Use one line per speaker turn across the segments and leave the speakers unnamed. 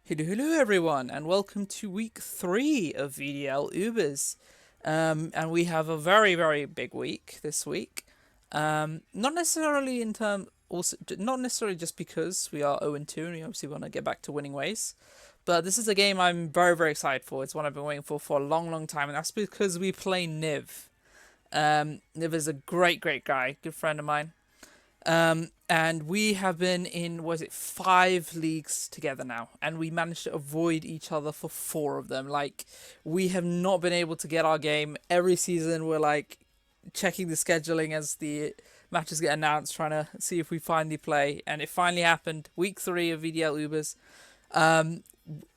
Hello everyone, and welcome to week 3 of VDL Ubers. And we have a very big week this week. Not necessarily not necessarily just because we are 0-2 and we obviously want to get back to winning ways. But this is a game I'm very excited for. It's one I've been waiting for a long time, and that's because we play Niv. Niv is a great guy, good friend of mine. And we have been in, 5 leagues together now, and we managed to avoid each other for 4 of them. Like, we have not been able to get our game. Every season, we're like checking the scheduling as the matches get announced, trying to see if we finally play, and it finally happened. Week 3 of VDL Ubers. Um,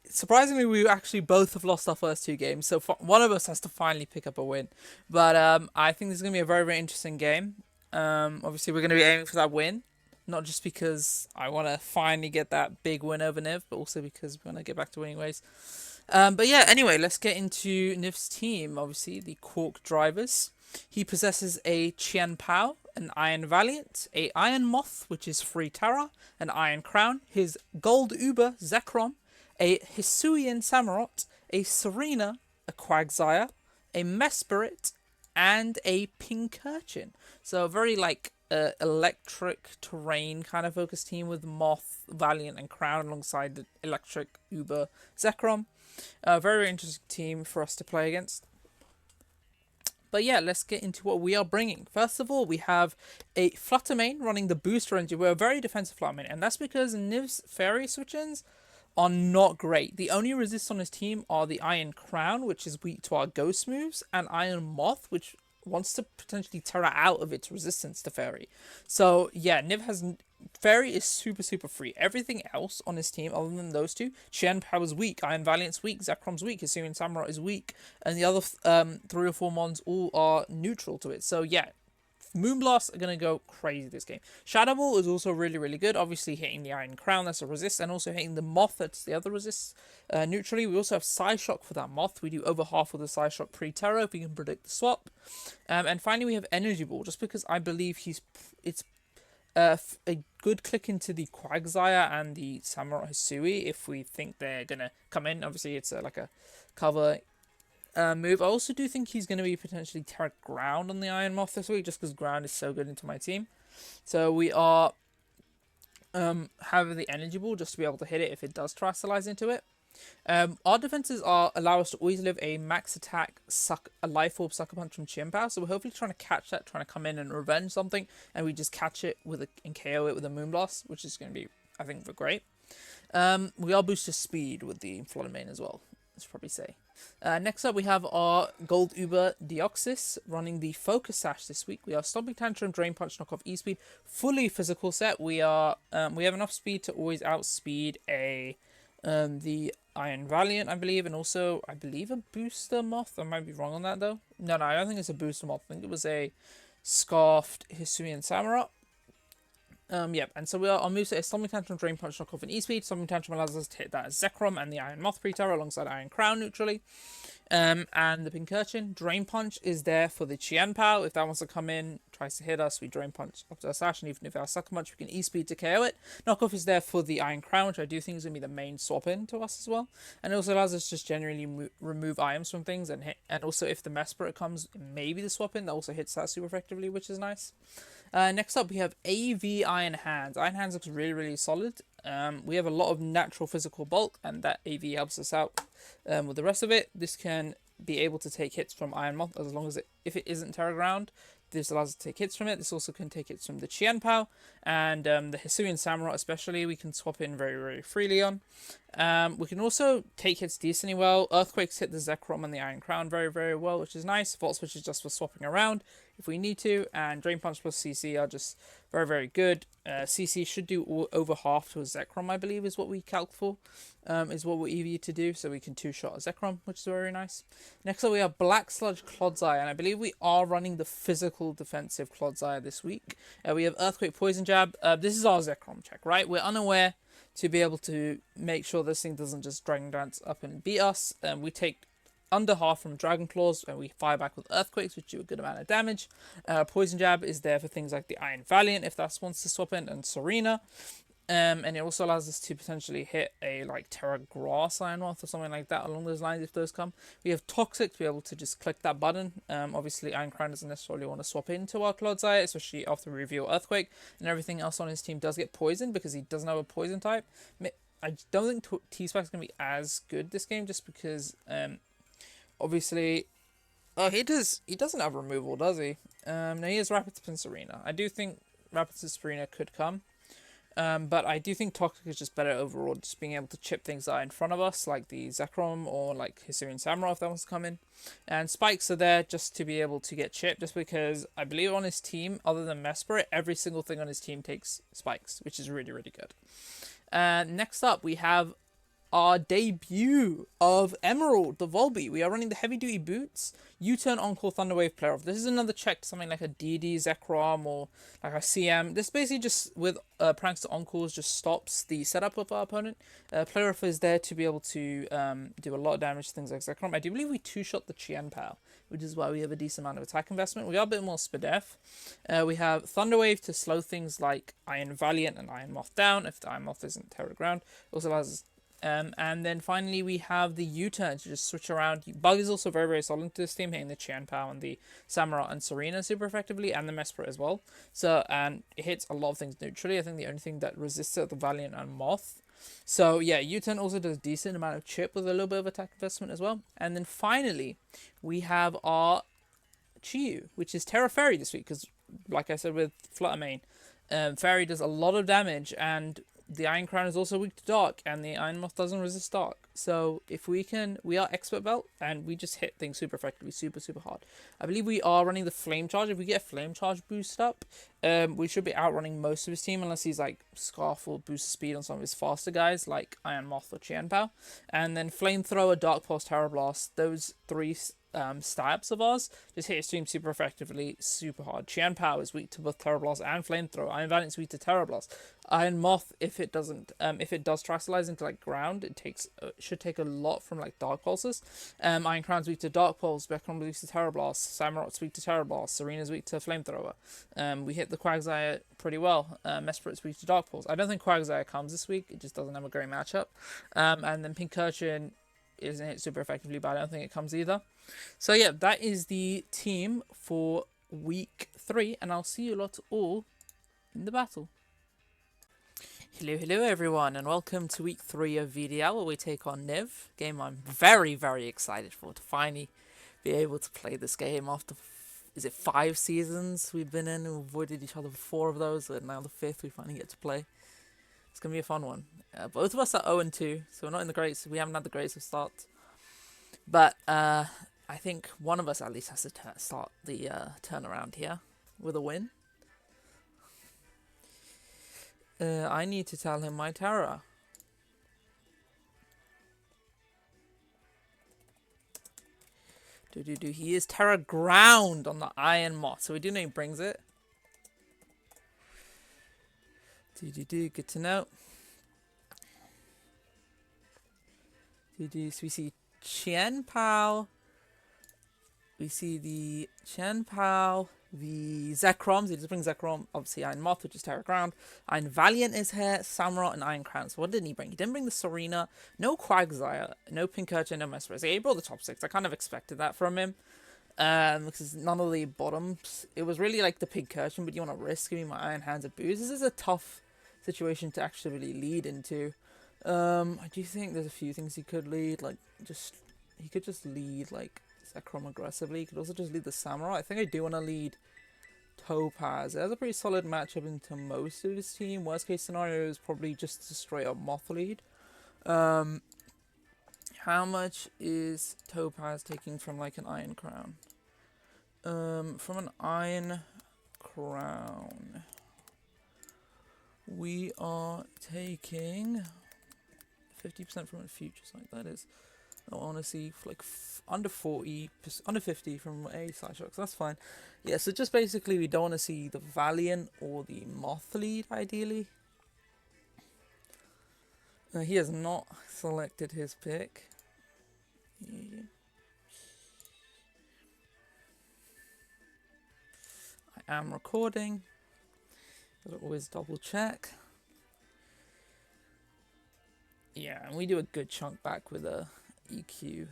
Surprisingly, we actually both have lost our first 2 games, so one of us has to finally pick up a win. But I think this is going to be a very interesting game. Obviously, we're going to be aiming for that win. Not just because I want to finally get that big win over Niv, but also because we want to get back to winning ways. But yeah, anyway, let's get into Niv's team. Obviously, the Quark Drivers. He possesses a Qian Pao, an Iron Valiant, a Iron Moth, which is Free Terra, an Iron Crown, his Gold Uber, Zekrom, a Hisuian Samurott, a Serena, a Quagsire, a Mesperit, and a Pinkerchin. So a very electric terrain kind of focused team with Moth, Valiant, and Crown alongside the electric Uber Zekrom. A very interesting team for us to play against. But yeah, let's get into what we are bringing. First of all, we have a Flutter main running the booster engine. We're a very defensive Flutter main, and that's because Niv's fairy switch-ins are not great. The only resists on his team are the Iron Crown, which is weak to our ghost moves, and Iron Moth, which wants to potentially Terra out of its resistance to Fairy. So yeah, Niv has Fairy is super free. Everything else on his team, other than those two, Qian Power's weak, Iron Valiant's weak, Zekrom's weak, Hisuian Samurai is weak, and the other 3 or 4 mons all are neutral to it. So yeah, Moonblast are going to go crazy this game. Shadow Ball is also really good. Obviously hitting the Iron Crown, that's a resist, and also hitting the Moth, that's the other resist, neutrally. We also have Psyshock for that Moth. We do over half of the Psyshock pre-Terra if we can predict the swap. And finally we have Energy Ball, just because I believe it's a good click into the Quagsire and the Samurai Hisui if we think they're going to come in. Obviously it's like a cover move. I also do think he's going to be potentially Terra Ground on the Iron Moth this week, just because Ground is so good into my team. So we are having the Energy Ball just to be able to hit it if it does Terastallize into it. Our defenses allow us to always live a max attack, a Life Orb Sucker Punch from Chimpao, so we're hopefully trying to catch that, trying to come in and revenge something, and we just catch it and KO it with a Moonblast, which is going to be, I think, great. We are boosted speed with the Flutter main as well, let's probably say. Next up, we have our Gold Uber Deoxys running the Focus Sash this week. We are Stomping Tantrum, Drain Punch, Knockoff, E-Speed, fully physical set. We have enough speed to always outspeed the Iron Valiant, I believe, and also, I believe, a Booster Moth. I might be wrong on that, though. No, I don't think it's a Booster Moth. I think it was a Scarfed Hisuian Samurai. Yep, and so our moveset is Stomping Tantrum, Drain Punch, Knockoff, and E-Speed. Stomping Tantrum allows us to hit that as Zekrom and the Iron Moth pre-Terra alongside Iron Crown neutrally. And the Pinkerchin. Drain Punch is there for the Qian Pao. If that wants to come in, tries to hit us, we Drain Punch up to our Sash, and even if our Sucker Punch, we can E-Speed to KO it. Knockoff is there for the Iron Crown, which I do think is going to be the main swap in to us as well. And it also allows us to just generally remove items from things, and also if the Mesperit comes, maybe the swap in, that also hits that super effectively, which is nice. Next up, we have AV Iron Hands. Iron Hands looks really solid. We have a lot of natural physical bulk, and that AV helps us out with the rest of it. This can be able to take hits from Iron Moth as long as if it isn't Terra Ground. This allows us to take hits from it. This also can take hits from the Qian Pao and the Hisuian Samurai especially. We can swap in very freely on. We can also take hits decently well. Earthquakes hit the Zekrom and the Iron Crown very well, which is nice. Volt Switch is just for swapping around if we need to. And Drain Punch plus CC are just very good. CC should do over half to a Zekrom, I believe, is what we calc for. Is what we're EV to do, so we can 2-shot a Zekrom, which is very nice. Next up, we have Black Sludge Clodsire, and I believe we are running the physical defensive Clodsire this week. We have Earthquake Poison Jab. This is our Zekrom check, right? We're unaware to be able to make sure this thing doesn't just Dragon Dance up and beat us. We take under half from Dragon Claws, and we fire back with Earthquakes, which do a good amount of damage. Poison Jab is there for things like the Iron Valiant, if that wants to swap in, and Serena. And it also allows us to potentially hit a like Terra Grass Iron Moth or something like that along those lines if those come. We have Toxic to be able to just click that button. Obviously Iron Crown doesn't necessarily want to swap into our Clodsire, especially after we reveal Earthquake, and everything else on his team does get poisoned because he doesn't have a poison type. I don't think T-Spike's going to be as good this game just because obviously oh he doesn't have removal, does he? No, he has Rapid Spin Serena. I do think Rapid Spin Serena could come. But I do think Toxic is just better overall, just being able to chip things that are in front of us, like the Zekrom or like Hisuian Samurai if that wants to come in. And Spikes are there just to be able to get chipped, just because I believe on his team, other than Mesprit, every single thing on his team takes Spikes, which is really, really good. Next up, we have our debut of Emerald, the Volby. We are running the heavy duty boots. U-turn Encore Thunderwave player off. This is another check to something like a DD Zekrom or like a CM. This basically just with Prankster Encores just stops the setup of our opponent. Player off is there to be able to do a lot of damage to things like Zekrom. I do believe we two-shot the Chien Pao, which is why we have a decent amount of attack investment. We are a bit more Spadef. We have Thunderwave to slow things like Iron Valiant and Iron Moth down if the Iron Moth isn't Terra Ground. It also allows us and then finally we have the U-turn to just switch around. Bug is also very, very solid to this team, hitting the Chien Pao and the Samurai and Serena super effectively, and the Mesprit as well. So, and it hits a lot of things neutrally. I think the only thing that resists it, the Valiant and Moth. So yeah, U-turn also does a decent amount of chip with a little bit of attack investment as well. And then finally, we have our Chiyu, which is Terra Fairy this week, because like I said with Flutter Mane, Fairy does a lot of damage, and the Iron Crown is also weak to Dark, and the Iron Moth doesn't resist Dark. So if we are Expert Belt, and we just hit things super effectively, super, super hard. I believe we are running the Flame Charge. If we get a Flame Charge boost up, we should be outrunning most of his team, unless he's like Scarf or boost speed on some of his faster guys, like Iron Moth or Chien Pao. And then Flamethrower, Dark Pulse, Terra Blast, those three stabs of ours just hit his team super effectively, super hard. Chien Pao is weak to both Terra Blast and Flamethrower. Iron Valiant is weak to Terra Blast. Iron Moth, if it does Terastallize into like ground, it should take a lot from like Dark Pulses. Iron Crown's weak to Dark Pulse. Beckham weak to Terra Blast. Samurot's weak to Terra Blast. Serena's weak to Flamethrower. We hit the Quagsire pretty well. Mesprit's weak to Dark Pulse. I don't think Quagsire comes this week. It just doesn't have a great matchup. And then Pincurchin isn't hit super effectively, but I don't think it comes either. So yeah, that is the team for week 3, and I'll see you lot all in the battle. Hello everyone, and welcome to week 3 of VDL, where we take on Niv. Game I'm very, very excited for, to finally be able to play this game after, is it 5 seasons we've been in? We've avoided each other for 4 of those, and now the 5th we finally get to play. It's going to be a fun one. Both of us are 0-2, so we're not in the greats. We haven't had the greatest of starts. But I think one of us at least has to start the turnaround here with a win. I need to tell him my Terra. He is Terra Ground on the Iron Moth, so we do know he brings it. Good to know. So we see Chien Pao. We see the Chien Pao, the Zekroms. He just brings Zekrom. Obviously, Iron Moth, which is Terra Ground. Iron Valiant is here. Samurai and Iron Crown. So what didn't he bring? He didn't bring the Serena. No Quagsire. No Pincurchin. No Mesprit. So he brought the top 6. I kind of expected that from him. Because none of the bottoms. It was really like the Pincurchin, but you want to risk giving my Iron Hands a boost. This is a tough situation to actually really lead into. I do think there's a few things he could lead, like he could just lead like Zekrom aggressively. He could also just lead the Samurai. I think I do want to lead Topaz. It has a pretty solid matchup into most of his team. Worst case scenario is probably just a straight up Moth lead. How much is Topaz taking from like an Iron Crown? From an Iron Crown, we are taking 50% from a future site, that is. I want to see like under 40, under 50 from a side shock, so that's fine. Yeah, so just basically we don't want to see the Valiant or the Moth lead, ideally. He has not selected his pick. Yeah. I am recording. Gotta always double check. Yeah, and we do a good chunk back with a EQ.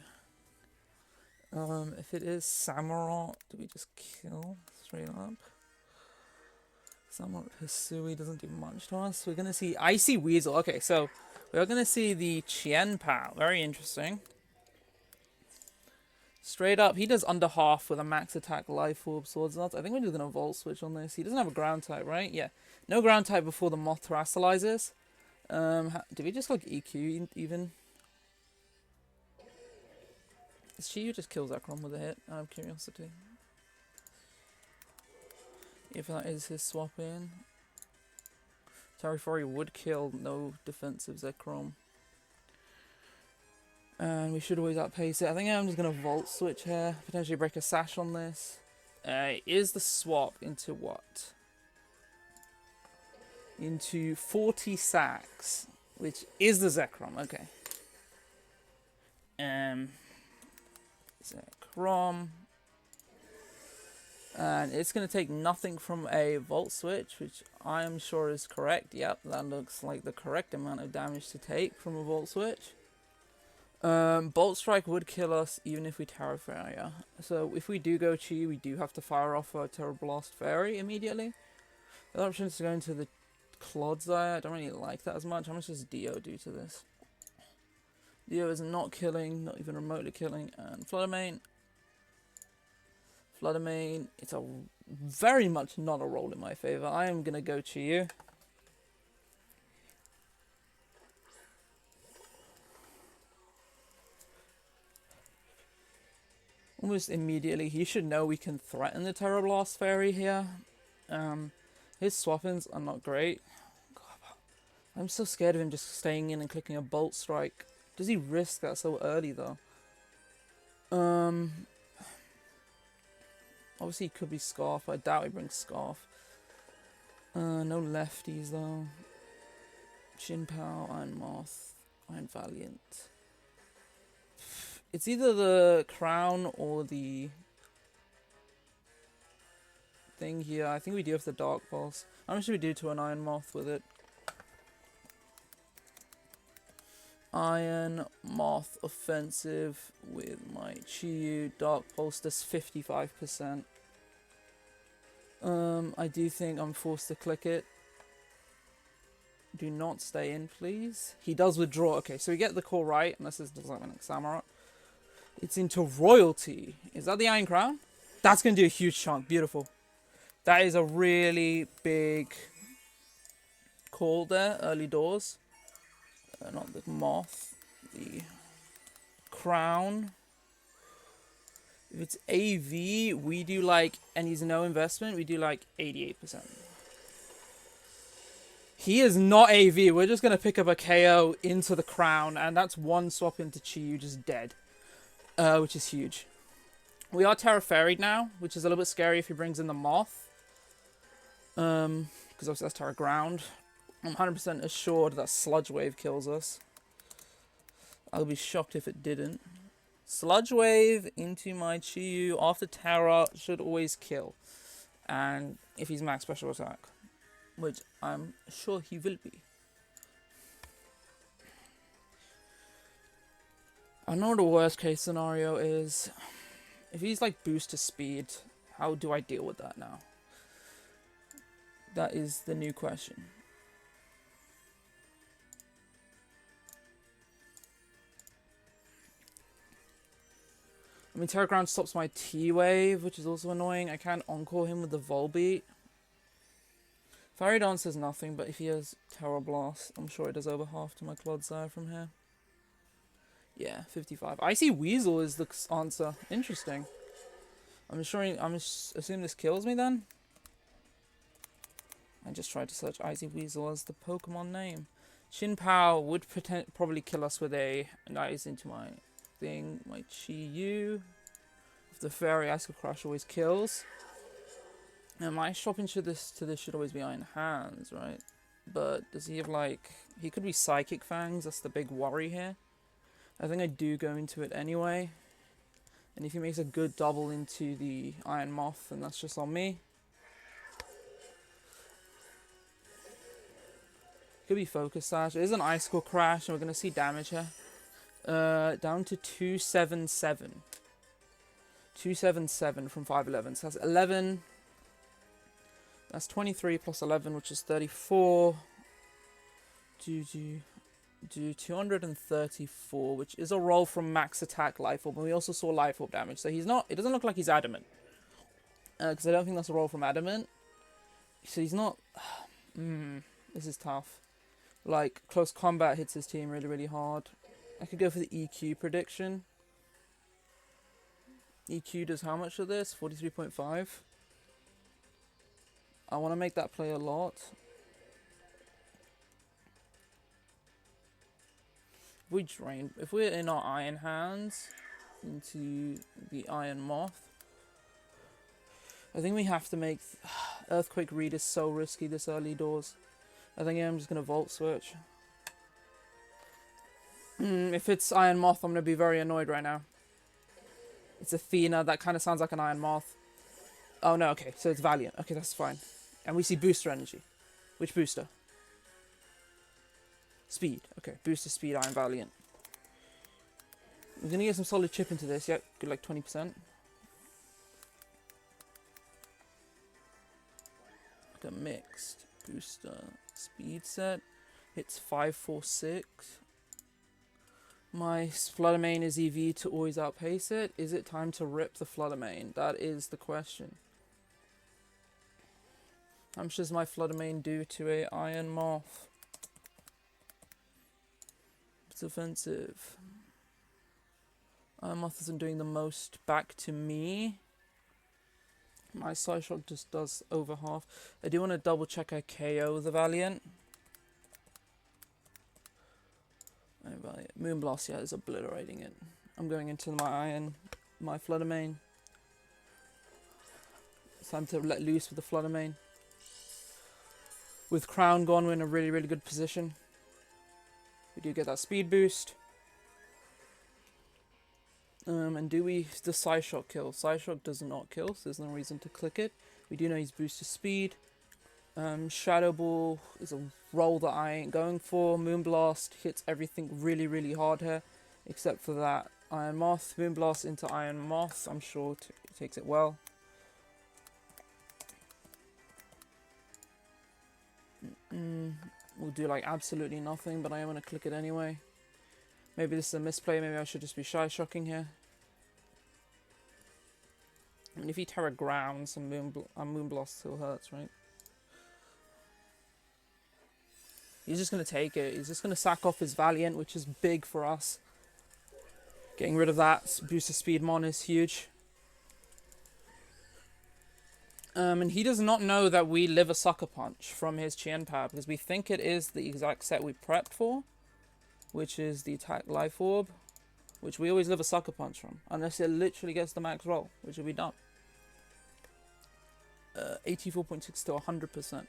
If it is Samurott, do we just kill straight up? Samurott Hisui doesn't do much to us. We're gonna see Icy Weasel. Okay, so we're gonna see the Chien Pao. Very interesting. Straight up, he does under half with a max attack, life orb, swords nuts. I think we're just gonna volt switch on this. He doesn't have a ground type, right? Yeah, no ground type before the Moth Terastalizes. Did we just like EQ even? Is Chiyu just kills Zekrom with a hit? Out of curiosity. If that is his swap in. Terrafori would kill no defensive Zekrom. And we should always outpace it. I think I'm just going to Volt Switch here. Potentially break a Sash on this. Is the swap into what? Into 40 sacks. Which is the Zekrom. Okay. Zekrom. And it's going to take nothing from a Volt Switch, which I am sure is correct. Yep, that looks like the correct amount of damage to take from a Volt Switch. Bolt Strike would kill us even if we Terra Fairy. So if we do go Chi, we do have to fire off a Terra Blast Fairy immediately. The other option is to go into the Clodsire. I don't really like that as much. How much does Dio do to this? Dio is not killing, not even remotely killing. And Fluttermane. Fluttermane, it's a very much not a roll in my favour. I am going to go Chi-Yu. Almost immediately, he should know we can threaten the Terra Blast Fairy here. His swap-ins are not great. God, I'm so scared of him just staying in and clicking a Bolt Strike. Does he risk that so early though? Obviously, he could be Scarf. I doubt he brings Scarf. No lefties, though. Shin Pao, Iron Moth, Iron Valiant. It's either the Crown or the thing here. I think we do have the Dark Pulse. How much should we do to an Iron Moth with it? Iron Moth offensive with my Chi-Yu. Dark Pulse does 55%. I do think I'm forced to click it. Do not stay in, please. He does withdraw. Okay, so we get the call right, unless this does something like Samurott. It's into Royalty. Is that the Iron Crown? That's going to do a huge chunk. Beautiful. That is a really big call there. Early doors. Not the Moth. The Crown. If it's AV, we do like, and he's no investment, we do like 88%. He is not AV. We're just going to pick up a KO into the Crown, and that's one swap into Chi-Yu just dead. Which is huge. We are Terra Fairy'd now, which is a little bit scary if he brings in the Moth. Because obviously that's Terra Ground. I'm 100% assured that Sludge Wave kills us. I'll be shocked if it didn't. Sludge Wave into my Chi-Yu after Terra should always kill. And if he's max special attack, which I'm sure he will be. I know the worst case scenario is, if he's like boost to speed, how do I deal with that now? That is the new question. I mean, Terra Ground stops my T-Wave, which is also annoying. I can't encore him with the Volbeat. Fairy Dance does nothing, but if he has Terra Blast, I'm sure it does over half to my Clodsire from here. Yeah, 55. Icy Weasel is the answer. Interesting. I'm assuming this kills me then? I just tried to search Icy Weasel as the Pokemon name. Shin Pao would probably kill us with a Ice into my thing. My Chi-Yu. If the Fairy Ice Crush always kills. And my shopping to this should always be Iron Hands, right? But does he have like... He could be Psychic Fangs. That's the big worry here. I think I do go into it anyway. And if he makes a good double into the Iron Moth, then that's just on me. Could be Focus Sash. It is an Ice Core Crash, and we're going to see damage here. Down to 277. 277 from 511. So that's 11. That's 23 plus 11, which is 34. Do 234, which is a roll from max attack Life Orb. And we also saw Life Orb damage. So he's not... It doesn't look like he's Adamant. Because I don't think that's a roll from Adamant. So he's not... this is tough. Like, close combat hits his team really, really hard. I could go for the EQ prediction. EQ does how much of this? 43.5. I want to make that play a lot. If we're in our Iron Hands into the Iron Moth, I think we have to make... Earthquake Read is so risky this early doors. I think I'm just going to Volt Switch. If it's Iron Moth, I'm going to be very annoyed right now. It's Athena. That kind of sounds like an Iron Moth. Oh, no. Okay, so it's Valiant. Okay, that's fine. And we see Booster Energy. Which booster? Speed. Okay, Booster Speed, Iron Valiant. We're going to get some solid chip into this. Yeah, good, like 20%. Like a mixed booster speed set. Hits 546. My Fluttermane is EV to always outpace it. Is it time to rip the Fluttermane? That is the question. How much does my Fluttermane do to a Iron Moth? It's offensive. Iron Moth isn't doing the most back to me. My Psyshock just does over half. I do want to double check I KO the Valiant. Moonblast, yeah, is obliterating it. I'm going into my Fluttermane. It's time to let loose with the Fluttermane. With Crown gone, we're in a really, really good position. We do get that speed boost. And do we... The Psyshock kill? Psyshock does not kill, so there's no reason to click it. We do know he's boosted speed. Shadow Ball is a roll that I ain't going for. Moonblast hits everything really, really hard here, except for that Iron Moth. Moonblast into Iron Moth, I'm sure it takes it well. We'll do like absolutely nothing, but I am going to click it anyway. Maybe this is a misplay, maybe I should just be Shy Shocking here. I mean, if he Terra grounds and Moonblast still hurts, right? He's just going to take it. He's just going to sack off his Valiant, which is big for us. Getting rid of that booster speed mon is huge. And he does not know that we live a Sucker Punch from his Chien Pad, because we think it is the exact set we prepped for, which is the Attack Life Orb, which we always live a Sucker Punch from, unless it literally gets the max roll, which will be done. 84.6 to 100%.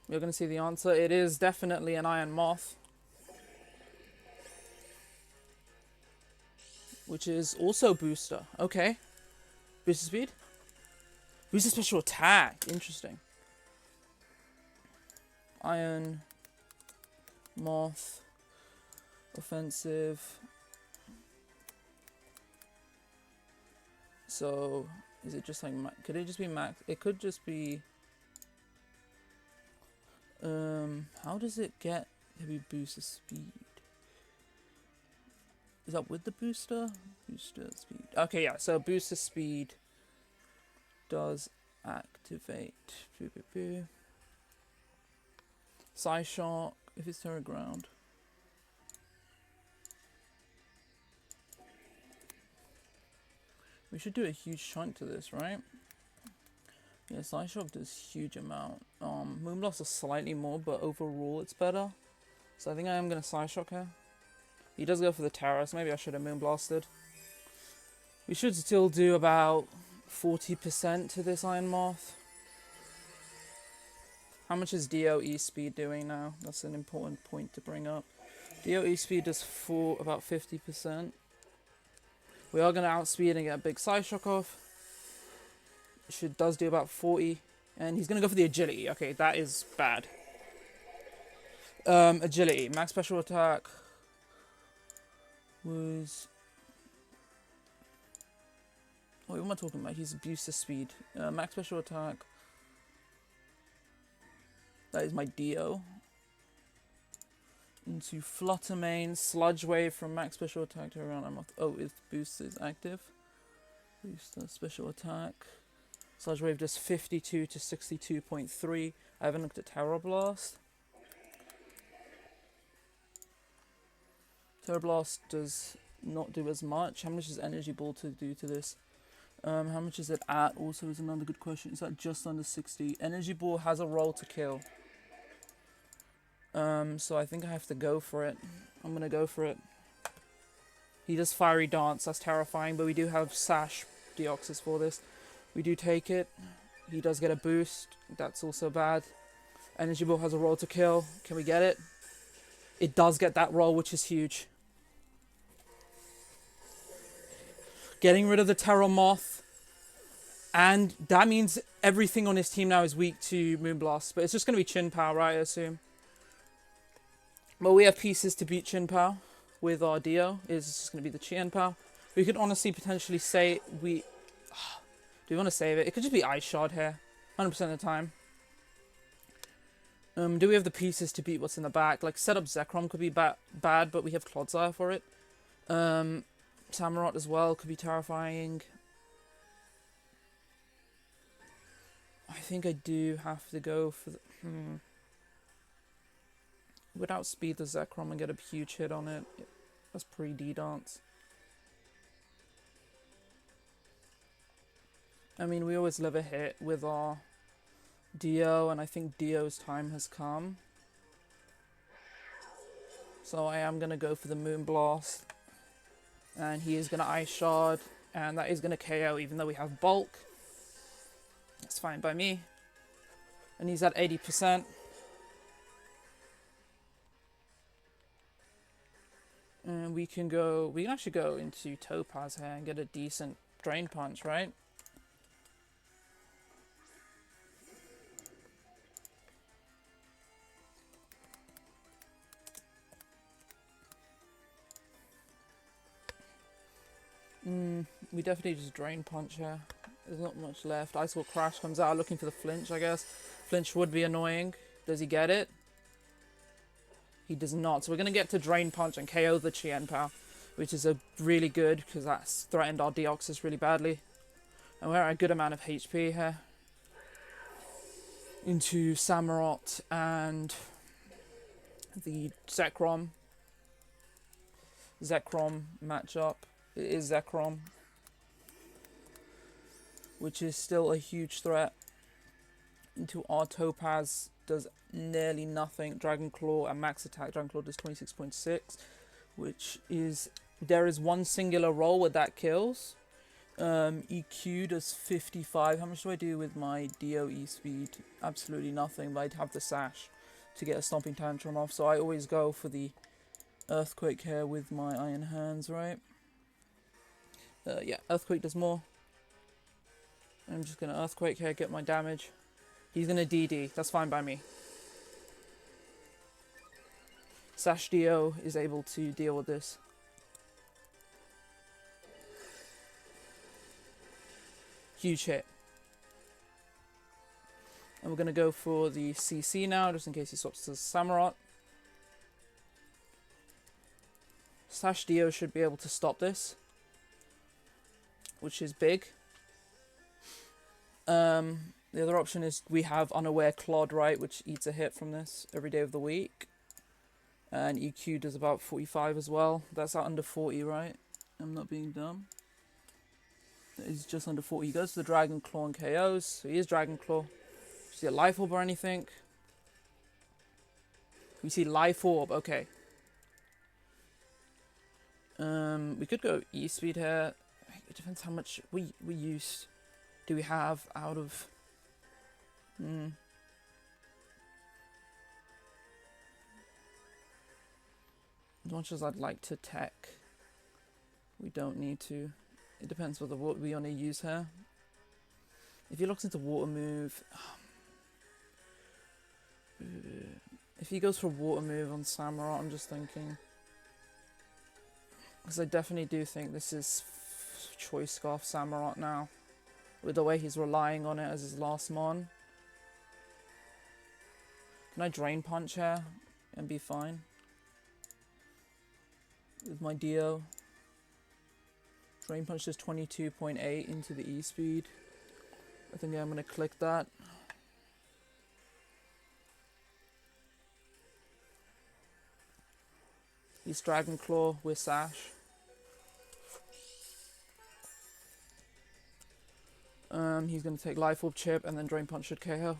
You're going to see the answer. It is definitely an Iron Moth, which is also booster. Okay. Booster speed? Booster special attack. Interesting. Iron Moth. Offensive. So, is it just like... Could it just be max? It could just be... how does it get heavy booster speed? Is that with the booster? Booster speed. Okay, yeah, so booster speed does activate. Psyshock, if it's Terra Ground. We should do a huge chunk to this, right? Yeah, Psyshock does huge amount. Moonblast is slightly more, but overall it's better. So I think I am going to Psyshock here. He does go for the Terra, so maybe I should have Moonblasted. We should still do about 40% to this Iron Moth. How much is DOE speed doing now? That's an important point to bring up. DOE speed does about 50%. We are going to outspeed and get a big side shock off. Does do about 40. And he's going to go for the agility. Okay, that is bad. Agility. Max special attack was... Wait, what am I talking about? He's abused the speed. Max special attack. That is my Dio. Into Flutter Main. Sludge Wave from max special attack to around... Oh, its boost is active. Boost the special attack. Sludge Wave does 52 to 62.3. I haven't looked at Terror Blast. Terror Blast does not do as much. How much is Energy Ball to do to this? How much is it at? Also is another good question. Is that just under 60? Energy Ball has a roll to kill. So I think I have to go for it. I'm gonna go for it. He does Fiery Dance. That's terrifying, but we do have Sash Deoxys for this. We do take it. He does get a boost. That's also bad. Energy Ball has a roll to kill. Can we get it? It does get that roll, which is huge. Getting rid of the Terror Moth. And that means everything on his team now is weak to Moonblast. But it's just going to be Chin Pow, right, I assume. But we have pieces to beat Chin Pow with our Dio. It's just going to be the Chien Pow. We could honestly potentially say we... Do we want to save it? It could just be Ice Shard here. 100% of the time. Do we have the pieces to beat what's in the back? Like, set up Zekrom could be bad, but we have Clodsire for it. Samurott as well could be terrifying. I think I do have to go for the... Without speed the Zekrom and get a huge hit on it. That's pre-D-Dance. I mean, we always live a hit with our Dio, and I think Dio's time has come. So I am going to go for the Moonblast. And he is going to Ice Shard, and that is going to KO even though we have Bulk. That's fine by me. And he's at 80%. And we can actually go into Topaz here and get a decent Drain Punch, right? We definitely just Drain Punch here. There's not much left. Ice Wall Crash comes out looking for the flinch, I guess. Flinch would be annoying. Does he get it? He does not. So we're going to get to Drain Punch and KO the Chien Pow, which is a really good, because that's threatened our Deoxys really badly. And we're at a good amount of HP here. Into Samurott and the Zekrom. Zekrom matchup. It is Zekrom, which is still a huge threat. Into our Topaz does nearly nothing. Dragon Claw and max attack. Dragon Claw does 26.6, which is... There is one singular roll where that kills. EQ does 55. How much do I do with my DOE speed? Absolutely nothing, but I'd have the Sash to get a Stomping Tantrum off. So I always go for the Earthquake here with my Iron Hands, right? Yeah, Earthquake does more. I'm just going to Earthquake here, get my damage. He's going to DD. That's fine by me. Sash Dio is able to deal with this. Huge hit. And we're going to go for the CC now, just in case he swaps to Samurott. Sash Dio should be able to stop this, which is big. The other option is we have Unaware Clod, right, which eats a hit from this every day of the week. And EQ does about 45 as well. That's at under 40, right? I'm not being dumb. That is just under 40. He goes to the Dragon Claw and KOs. So he is Dragon Claw. Does he get Life Orb or anything? We see Life Orb, okay. We could go E-Speed here. It depends how much we use. Do we have out of... As much as I'd like to tech, We don't need to. It depends what we want to use here. If he looks into water move... If he goes for water move on Samurott, I'm just thinking... Because I definitely do think this is Choice Scarf Samurott now. With the way he's relying on it as his last mon. Can I Drain Punch here and be fine? With my Dio. Drain Punch does 22.8 into the E speed. I think I'm going to click that. He's Dragon Claw with Sash. He's going to take Life Orb Chip and then Drain Punch should KO.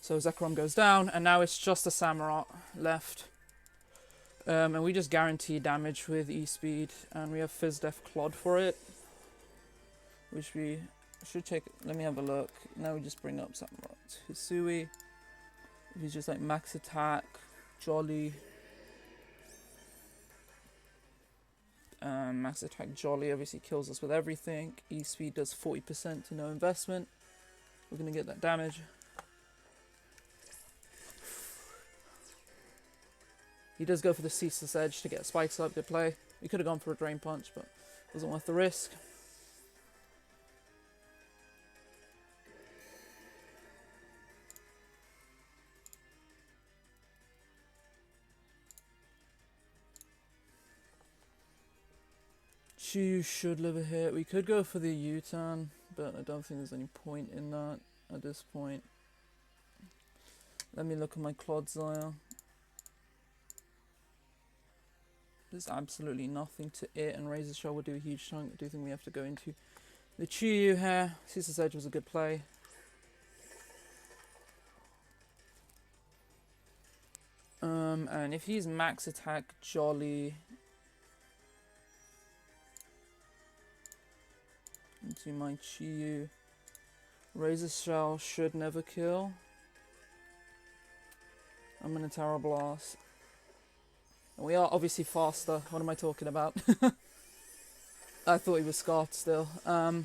So Zekrom goes down and now it's just a Samurott left. And we just guarantee damage with E-Speed and we have Fizz Def Clod for it. Which we should take. Let me have a look. Now we just bring up Samurott. Hisui. If he's just like Max Attack, Jolly. Max Attack Jolly obviously kills us with everything. E-Speed does 40% to no investment. We're going to get that damage. He does go for the Ceaseless Edge to get spikes up. Good play. We could have gone for a Drain Punch, but it wasn't worth the risk. Chu should live a hit. We could go for the U-turn, but I don't think there's any point in that at this point. Let me look at my Clodsire. There's absolutely nothing to it, and Razor Shell will do a huge chunk. I do think we have to go into the Chiyu here. Ceaseless Edge was a good play. And if he's Max Attack Jolly into my Chiyu, Razor Shell should never kill. I'm gonna Terra Blast. And we are obviously faster. What am I talking about? I thought he was Scarfed still. Well,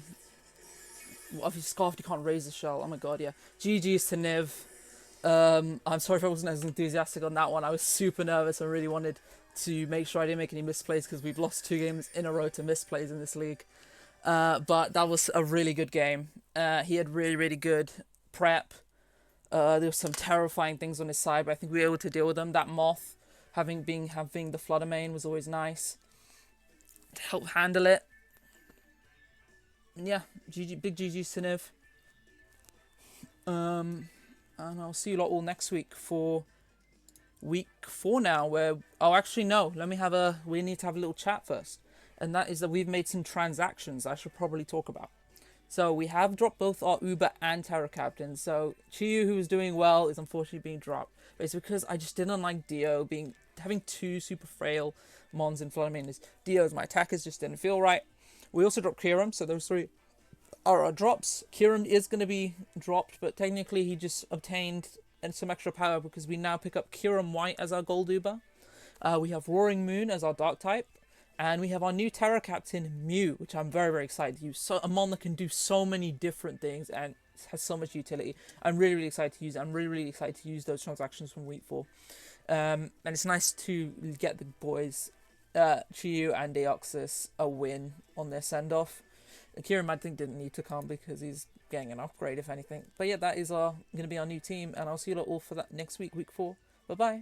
if he's Scarfed, you can't Razor Shell. Oh my god, yeah. GG's to Niv. I'm sorry if I wasn't as enthusiastic on that one. I was super nervous. I really wanted to make sure I didn't make any misplays because we've lost 2 games in a row to misplays in this league. But that was a really good game. He had really, really good prep. There were some terrifying things on his side, but I think we were able to deal with them. That Moth having the Flutter Mane was always nice to help handle it. And yeah, big GG's to Niv. And I'll see you lot all next week for week 4 now, where... Oh, actually, no. We need to have a little chat first. And that is that we've made some transactions I should probably talk about. So we have dropped both our Uber and Terra Captain. So Chiyu, who was doing well, is unfortunately being dropped. But it's because I just didn't like Dio having 2 super frail mons in Flutter Mane. Dio's my attackers just didn't feel right. We also dropped Kiram, so those 3 are our drops. Kiram is going to be dropped, but technically he just obtained some extra power because we now pick up Kiram White as our gold Uber. We have Roaring Moon as our dark type. And we have our new Terra Captain, Mew, which I'm very, very excited to use. So a mon that can do so many different things and has so much utility. I'm really, really excited to use it. I'm really, really excited to use those transactions from week 4. And it's nice to get the boys, Chiyu and Deoxys, a win on their send-off. Kieran, I think, didn't need to come because he's getting an upgrade, if anything. But yeah, that is going to be our new team. And I'll see you all for that next week, week 4. Bye-bye.